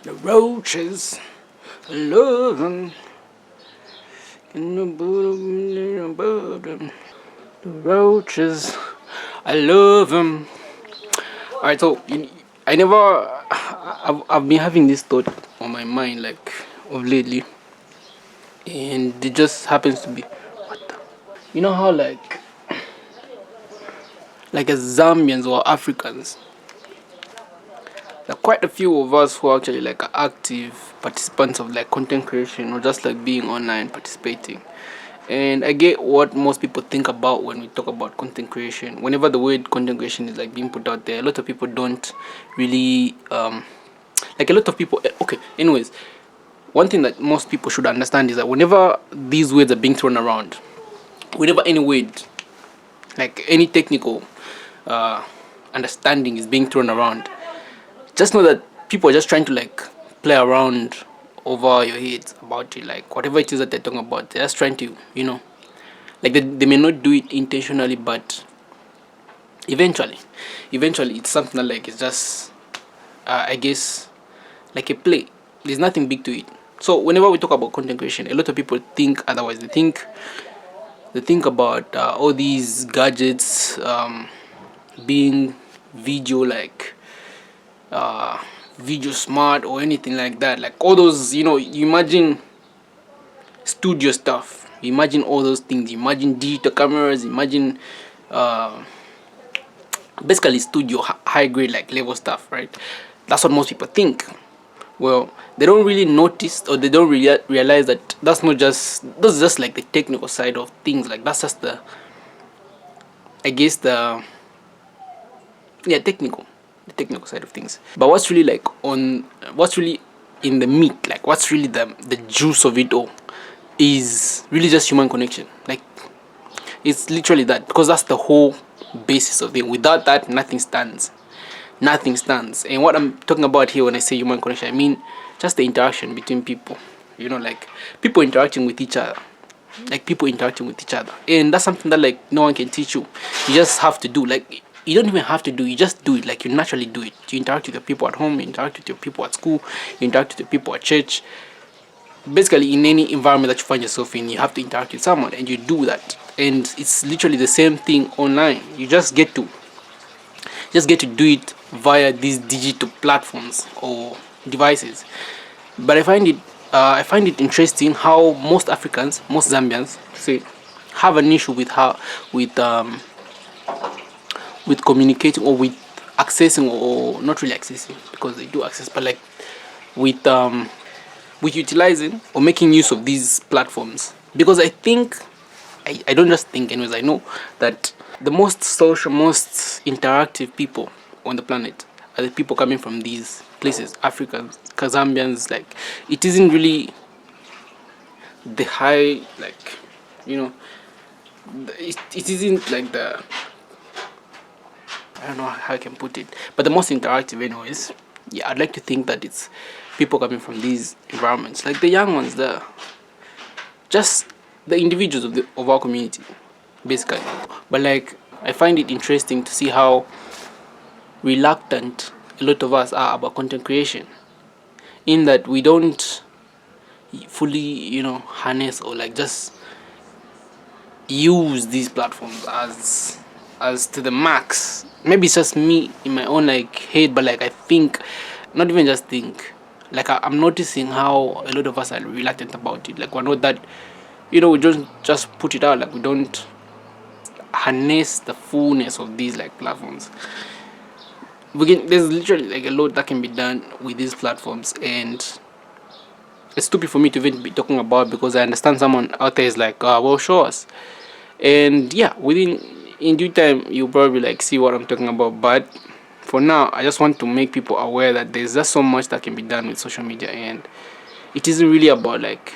The roaches, I love them. In the bottom, the roaches, I love them. Alright, so I never, I've been having this thought on my mind like of lately, and it just happens to be, what the, you know how like as Zambians or Africans, there are quite a few of us who actually like are active participants of like content creation or just like being online participating. And I get what most people think about when we talk about content creation. Whenever the word content creation is like being put out there, a lot of people don't really like a lot of people. Okay, anyways, one thing that most people should understand is that whenever these words are being thrown around, whenever any word, like any technical uh, understanding is being thrown around, just know that people are just trying to like play around over your heads about it, like whatever it is that they're talking about. They're just trying to, like they may not do it intentionally, but eventually, it's something that like it's just, I guess, like a play. There's nothing big to it. So whenever we talk about content creation, a lot of people think otherwise. They think about all these gadgets being video like uh, video smart or anything like that. Like all those, you imagine studio stuff. You imagine all those things. You imagine digital cameras. Imagine uh, basically studio high grade like level stuff, right? That's what most people think. Well, they don't really notice or they don't really realize that that's just like the technical side of things. Like that's just the, I guess, the, yeah, the technical side of things. But what's really in the meat, like what's really the juice of it all, is really just human connection. Like it's literally that, because that's the whole basis of it. Without that, nothing stands. Nothing stands. And what I'm talking about here when I say human connection, I mean just the interaction between people. Like people interacting with each other. Like people interacting with each other. And that's something that like no one can teach you. You just have to do. Like you don't even have to do, you just do it. Like you naturally do it. You interact with your people at home, you interact with your people at school, you interact with your people at church. Basically in any environment that you find yourself in, you have to interact with someone, and you do that. And it's literally the same thing online. You just get to do it via these digital platforms or devices. But I find it interesting how most Africans, most Zambians, say, have an issue with how with communicating, or with accessing, or not really accessing because they do access, but like with utilizing or making use of these platforms. Because I think, I don't just think, anyways, I know that the most social, most interactive people on the planet are the people coming from these places. Africans, Zambians. Like it isn't really the high, like, you know it isn't like the, I don't know how I can put it, but the most interactive, anyways. Yeah, I'd like to think that it's people coming from these environments, like the young ones, just the individuals of our community, basically. But like, I find it interesting to see how reluctant a lot of us are about content creation, in that we don't fully, harness or like just use these platforms as to the max. Maybe it's just me in my own like head, but like I think, not even just think, like I'm noticing how a lot of us are reluctant about it. Like we're not that, we don't just put it out. Like we don't harness the fullness of these like platforms. There's literally like a lot that can be done with these platforms, and it's stupid for me to even be talking about, because I understand someone out there is like, well, show us. And yeah, within in due time you'll probably like see what I'm talking about. But for now, I just want to make people aware that there's just so much that can be done with social media, and it isn't really about like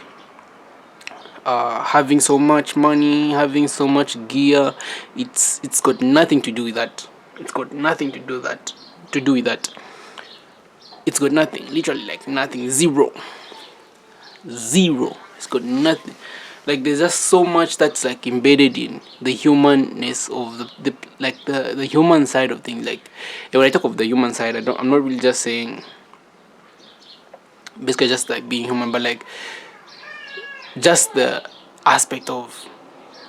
having so much money, having so much gear. It's got nothing to do with that. It's got nothing to do with that. It's got nothing, literally like nothing, zero. It's got nothing. Like there's just so much that's like embedded in the humanness of the human side of things. Like, and when I talk of the human side, I'm not really just saying basically just like being human, but like just the aspect of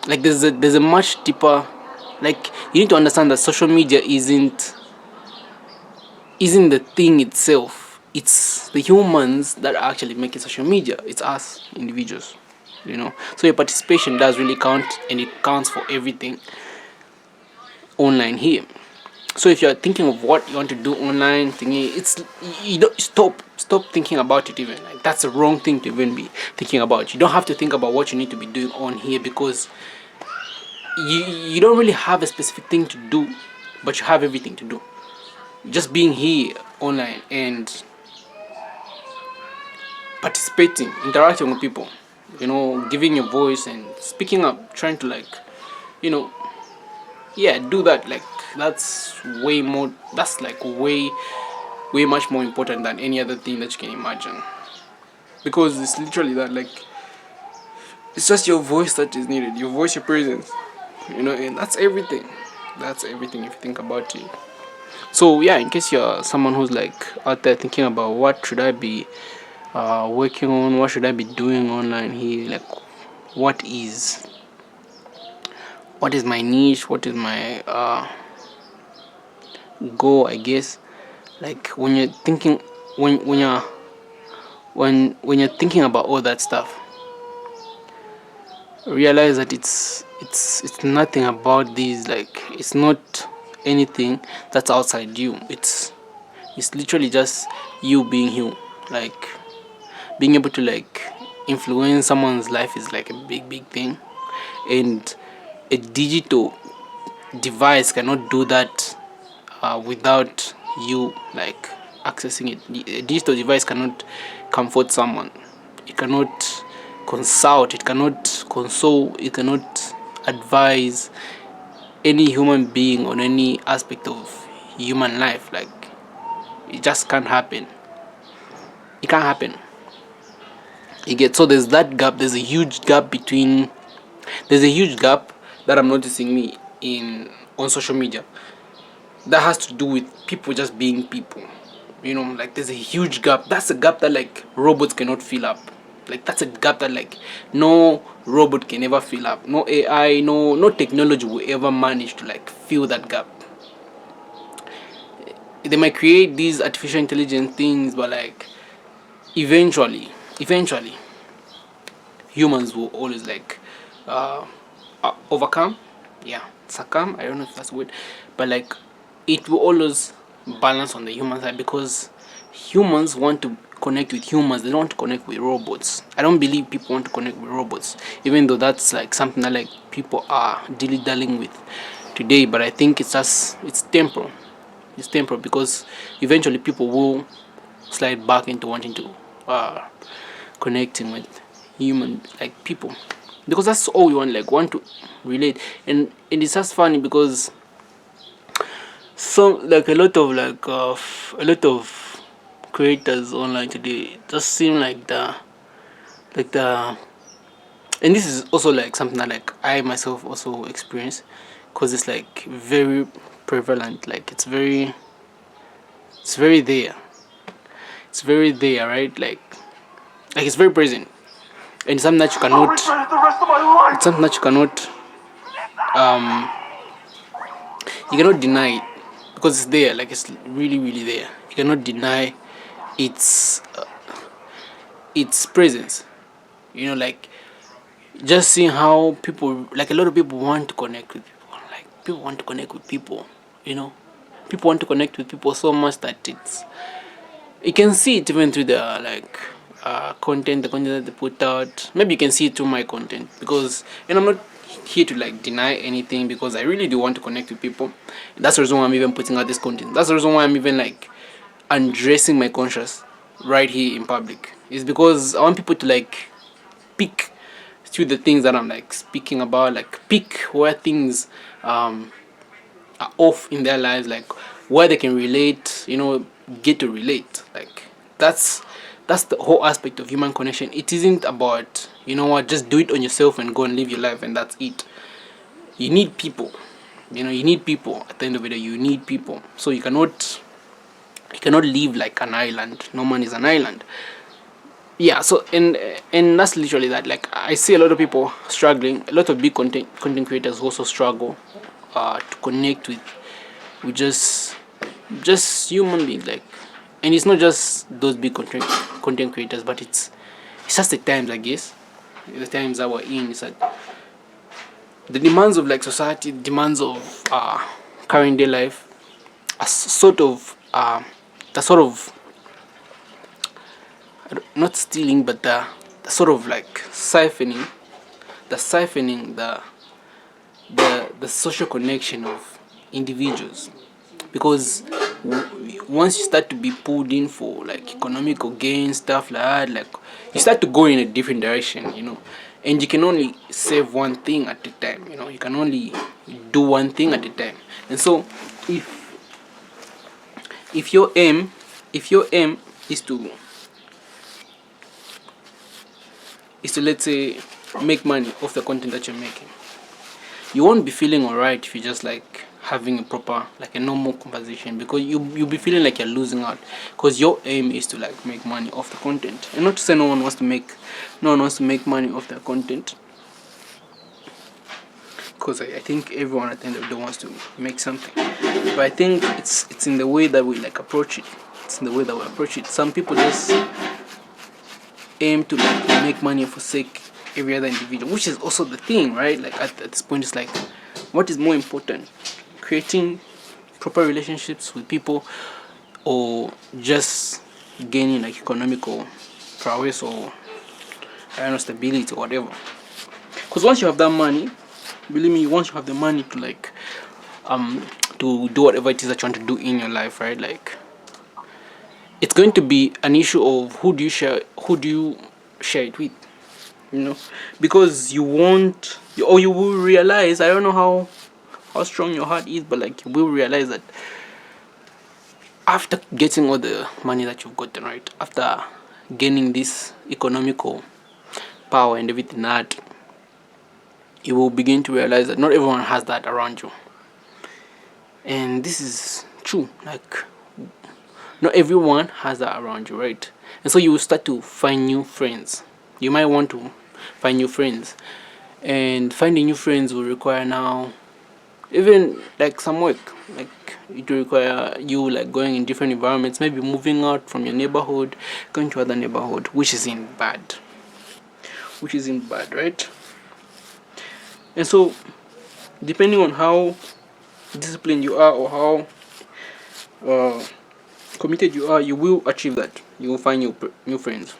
like there's a much deeper, like you need to understand that social media isn't the thing itself. It's the humans that are actually making social media. It's us individuals, so your participation does really count, and it counts for everything online here. So if you're thinking of what you want to do online thingy, it's you don't stop thinking about it. Even like that's the wrong thing to even be thinking about. You don't have to think about what you need to be doing on here, because you don't really have a specific thing to do, but you have everything to do. Just being here online and participating, interacting with people, giving your voice and speaking up, trying to like, you know, yeah, do that. Like that's way more. That's like way much more important than any other thing that you can imagine, because it's literally that. Like it's just your voice that is needed. Your voice, your presence. And that's everything. That's everything if you think about it. So yeah, in case you're someone who's like out there thinking about what should I be working on, what should I be doing online here, like what is what is my niche, what is my goal, I guess. Like when you're thinking, when you're thinking about all that stuff, realize that it's nothing about these. Like it's not anything that's outside you. It's literally just you being you. Like being able to like influence someone's life is like a big thing, and a digital device cannot do that without you like accessing it. A digital device cannot comfort someone. It cannot consult. It cannot console. It cannot advise any human being on any aspect of human life. Like it just can't happen. It can't happen. You get, so there's that gap. There's a huge gap between. There's a huge gap that I'm noticing me in on social media. That has to do with people just being people. Like there's a huge gap. That's a gap that like robots cannot fill up. Like that's a gap that like no robot can ever fill up. No AI, no technology will ever manage to like fill that gap. They might create these artificial intelligence things, but like eventually humans will always like uh, overcome, yeah, succumb, I don't know if that's a word, but like it will always balance on the human side, because humans want to connect with humans. They don't want to connect with robots. I don't believe people want to connect with robots, even though that's like something that like people are dilly-dallying with today. But I think it's temporal. It's temporal, because eventually people will slide back into wanting to uh connecting with human, like people, because that's all we want to relate. And it's just funny because some like a lot of creators online today just seem like the and this is also like something that like I myself also experience, because it's like very prevalent. Like it's very there. It's very there, right? Like it's very present, and it's something that you cannot. It's something that um you cannot deny it, because it's there. Like it's really there. You cannot deny its its presence. Like just seeing how people, like a lot of people want to connect with people. Like people want to connect with people. You know, people want to connect with people so much that you can see it even through the like the content that they put out. Maybe you can see it through my content, because I'm not here to like deny anything, because I really do want to connect with people. That's the reason why I'm even putting out this content. That's the reason why I'm even like undressing my conscience right here in public. It's because I want people to like pick through the things that I'm like speaking about, like pick where things are off in their lives, like where they can relate, get to relate. Like that's that's the whole aspect of human connection. It isn't about, just do it on yourself and go and live your life and that's it. You need people. You need people. At the end of the day, you need people. So you cannot live like an island. No man is an island. Yeah, so and that's literally that. Like, I see a lot of people struggling, a lot of big content creators also struggle to connect with just human beings, like. And it's not just those big content creators, but it's just the times, I guess. The times that we're in, is that the demands of like society, demands of current day life are sort of the sort of, not stealing, but the sort of like siphoning the social connection of individuals. Because once you start to be pulled in for like economical gain, stuff like that, like, you start to go in a different direction, and you can only save one thing at a time. You can only do one thing at a time. And so, if if your aim if your aim is to let's say make money off the content that you're making, you won't be feeling alright if you just like having a proper, like a normal conversation, because you'll be feeling like you're losing out, because your aim is to like make money off the content. And not to say no one wants to make money off their content, because I think everyone at the end of the day wants to make something. But I think it's in the way that we like approach it. It's in the way that we approach it. Some people just aim to like make money for sake every other individual, which is also the thing, right? Like, at this point, it's like, what is more important, creating proper relationships with people, or just gaining like economical prowess, or I don't know, stability or whatever? Because once you have that money, believe me, once you have the money to like to do whatever it is that you want to do in your life, right? Like, it's going to be an issue of who do you share it with, because you will realize, I don't know how strong your heart is, but like, you will realize that after getting all the money that you've gotten, right, after gaining this economical power and everything, that you will begin to realize that not everyone has that around you. And this is true, like, not everyone has that around you, right? And so you will start to find new friends. You might want to find new friends, and finding new friends will require now even like some work. Like, it will require you like going in different environments, maybe moving out from your neighborhood, going to other neighborhood, which is in bad, right? And so, depending on how disciplined you are, or how uh, committed you are, you will achieve that. You will find new friends.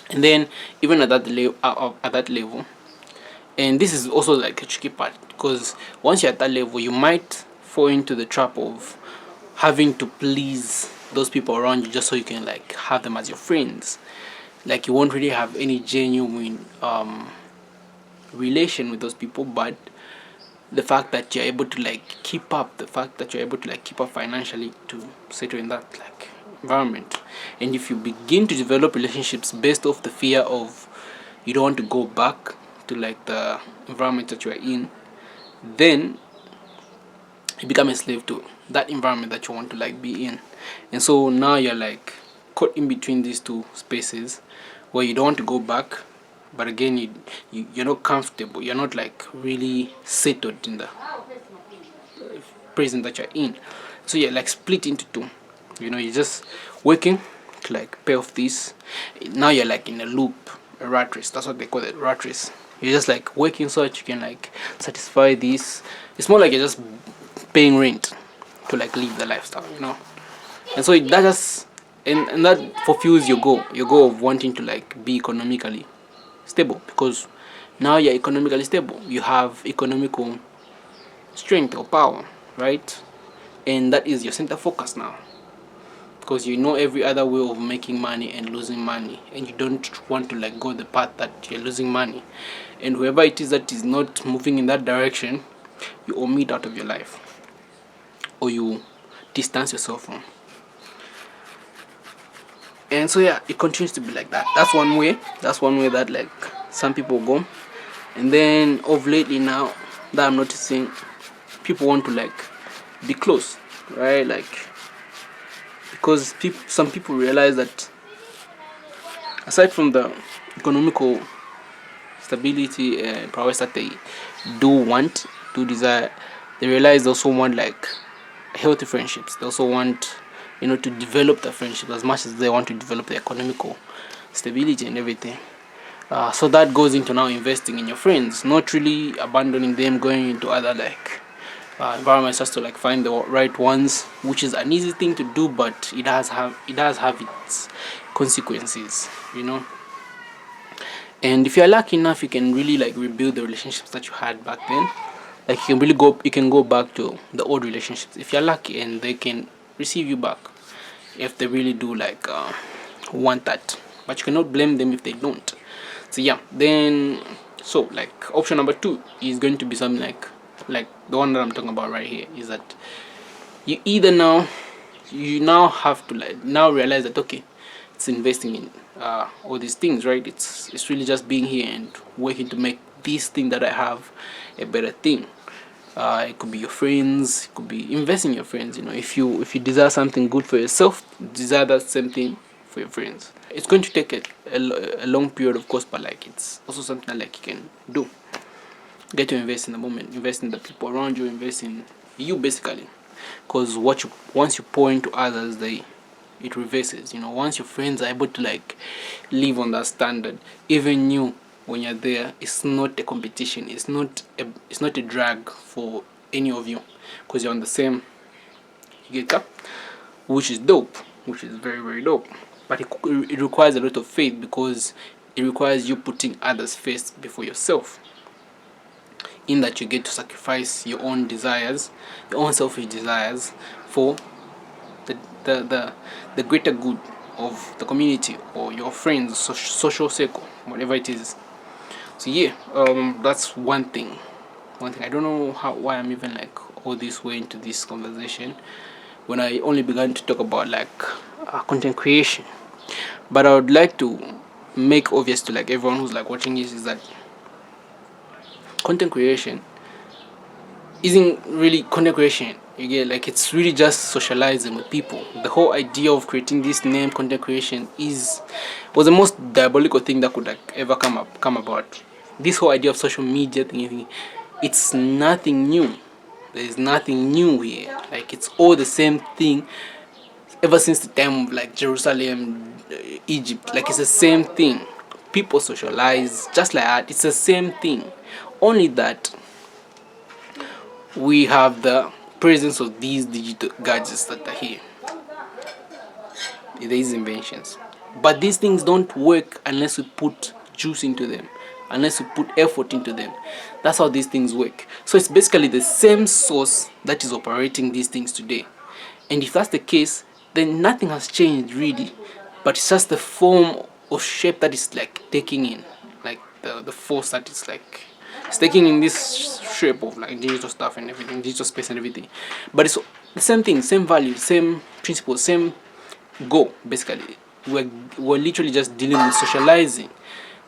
And then, even at that level, and this is also like a tricky part, because once you're at that level, you might fall into the trap of having to please those people around you just so you can like have them as your friends. Like, you won't really have any genuine relation with those people, but the fact that you're able to like keep up, the fact that you're able to like keep up financially to settle in that like environment. And if you begin to develop relationships based off the fear of you don't want to go back to like the environment that you are in, then you become a slave to that environment that you want to like be in. And so now you're like caught in between these two spaces, where you don't want to go back, but again, you're not comfortable, you're not like really settled in the prison that you're in. So you're like split into two. You're just working to like pay off this. Now you're like in a loop, a rat race. That's what they call it, rat race. You're just like working so that you can like satisfy this. It's more like you're just paying rent to like live the lifestyle. And so that just and that fulfills your goal of wanting to like be economically stable, because now you're economically stable, you have economical strength or power, right? And that is your center focus now, because you know every other way of making money and losing money, and you don't want to like go the path that you're losing money. And whoever it is that is not moving in that direction, you omit out of your life, or you distance yourself from. And so yeah, it continues to be like that. That's one way that like some people go. And then of lately now, that I'm noticing, people want to like be close, right? Like, because some people realize that aside from the economical stability and prowess that they do desire, they realize they also want like healthy friendships. They also want, to develop the friendship as much as they want to develop the economical stability and everything. So that goes into now investing in your friends, not really abandoning them, going into other like environments just to like find the right ones, which is an easy thing to do, but it does have its consequences, And if you're lucky enough, you can really like rebuild the relationships that you had back then. Like you can go back to the old relationships if you're lucky, and they can receive you back if they really do like want that. But you cannot blame them if they don't. So yeah, then so like option number 2 is going to be something like the one that I'm talking about right here, is that you now have to like now realize that okay, it's investing in all these things, right? It's really just being here and working to make this thing that I have a better thing. It could be your friends, it could be investing in your friends. If you desire something good for yourself, desire that same thing for your friends. It's going to take a long period, of course, but like it's also something that like you can do. Get to invest in the moment, invest in the people around you, invest in you basically, because once you pour into others, it reverses. Once your friends are able to like live on that standard, even you, when you're there, it's not a competition, it's not a drag for any of you, because you're on the same, you get up, which is dope, which is very very dope. But it requires a lot of faith, because it requires you putting others first before yourself, in that you get to sacrifice your own desires, your own selfish desires, for the the the, the greater good of the community or your friends, social circle, whatever it is. So yeah, that's one thing. I don't know why I'm even like all this way into this conversation when I only began to talk about like content creation. But I would like to make obvious to like everyone who's like watching this, is that content creation isn't really content creation. You get, like, it's really just socializing with people. The whole idea of creating this name content creation was the most diabolical thing that could like ever come about. This whole idea of social media thing, it's nothing new. There is nothing new here. Like, it's all the same thing ever since the time of like Jerusalem, Egypt. Like, it's the same thing. People socialize just like that. It's the same thing, only that we have the presence of these digital gadgets that are here, these inventions. But these things don't work unless we put juice into them, unless we put effort into them. That's how these things work. So it's basically the same source that is operating these things today. And if that's the case, then nothing has changed really, but it's just the form or shape that is like taking in, like the force that is like it's taking in this shape of like digital stuff and everything, digital space and everything. But it's the same thing, same value, same principle, same goal. Basically, we're literally just dealing with socializing.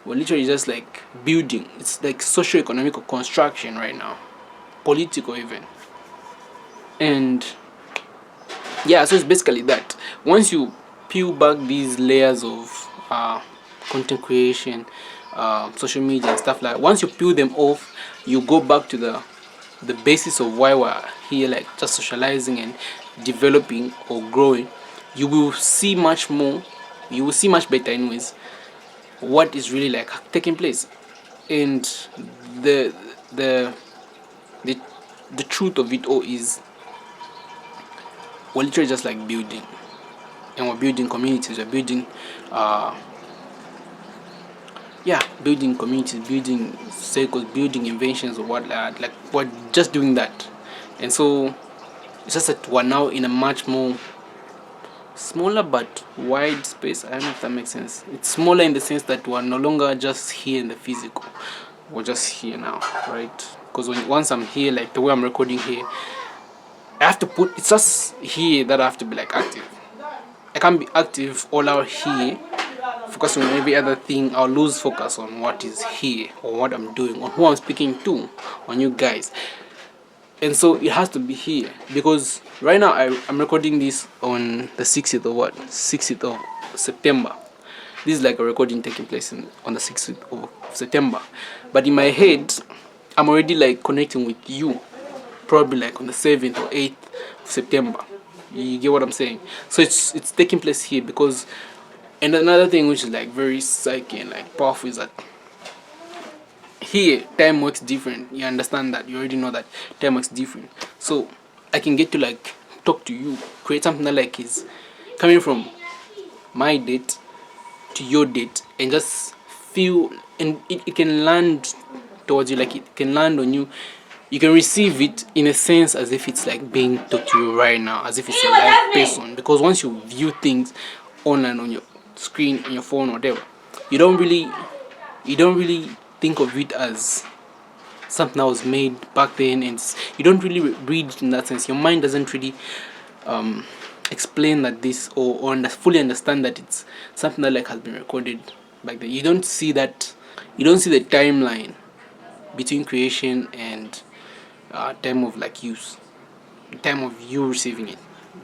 We're literally just like building. It's like socio-economical construction right now, political even. And yeah, so it's basically that. Once you peel back these layers of content creation, social media and stuff like, once you peel them off, you go back to the basis of why we're here, like just socializing and developing or growing. You will see much more, you will see much better anyways what is really like taking place. And the the the the truth of it all is, we're literally just like building, and we're building communities, we're building building communities, building circles, building inventions or what, like we're just doing that. And so it's just that we're now in a much more smaller but wide space. I don't know if that makes sense. It's smaller in the sense that we're no longer just here in the physical, we're just here now, right? Because once I'm here, like the way I'm recording here, I have to put, it's just here that I have to be like active. I can't be active all out here, focus on every other thing. I'll lose focus on what is here, or what I'm doing, on who I'm speaking to, on you guys. And so it has to be here, because right now I'm recording this on the 60th of September. this is like a recording taking place on the 6th of September, but in my head I'm already like connecting with you probably like on the 7th or 8th of September. You get what I'm saying? So it's taking place here because, and another thing which is like very psyche and like powerful is that here time works different. You understand that? You already know that time works different. So I can get to like talk to you, create something that like is coming from my date to your date, and just feel, and it can land towards you, like it can land on you. You can receive it in a sense as if it's like being talked to you right now, as if it's a live person. Because once you view things online on your screen, on your phone, or whatever, you don't really think of it as something that was made back then, and you don't really read it in that sense. Your mind doesn't really explain that this, or fully understand that it's something that like has been recorded back then. You don't see that, you don't see the timeline between creation and time of like use, time of you receiving it.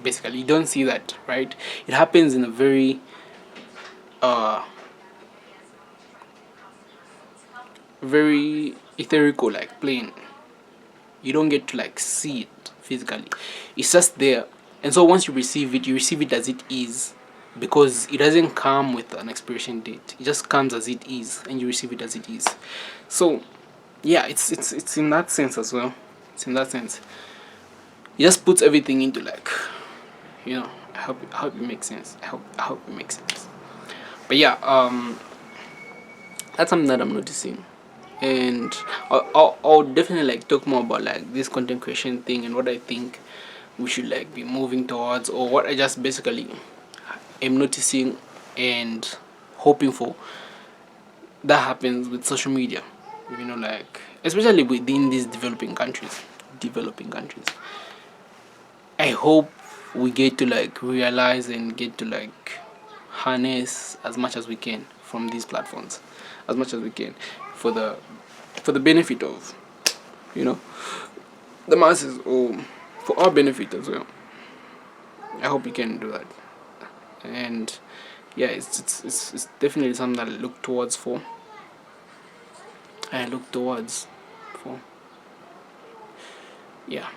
Basically, you don't see that, right? It happens in a very very etherical like plane. You don't get to like see it physically, it's just there. And so once you receive it, you receive it as it is, because it doesn't come with an expiration date. It just comes as it is, and you receive it as it is. So yeah, it's in that sense as well. It's in that sense. It just puts everything into like, I hope it makes sense. I hope it makes sense. But yeah, that's something that I'm noticing, and I'll definitely like talk more about like this content creation thing and what I think we should like be moving towards, or what I just basically am noticing and hoping for that happens with social media. Like especially within these developing countries. I hope we get to like realize and get to like harness as much as we can from these platforms, as much as we can, for the benefit of, you know the masses, or for our benefit as well. I hope we can do that. And yeah, it's definitely something that I look towards for. Yeah.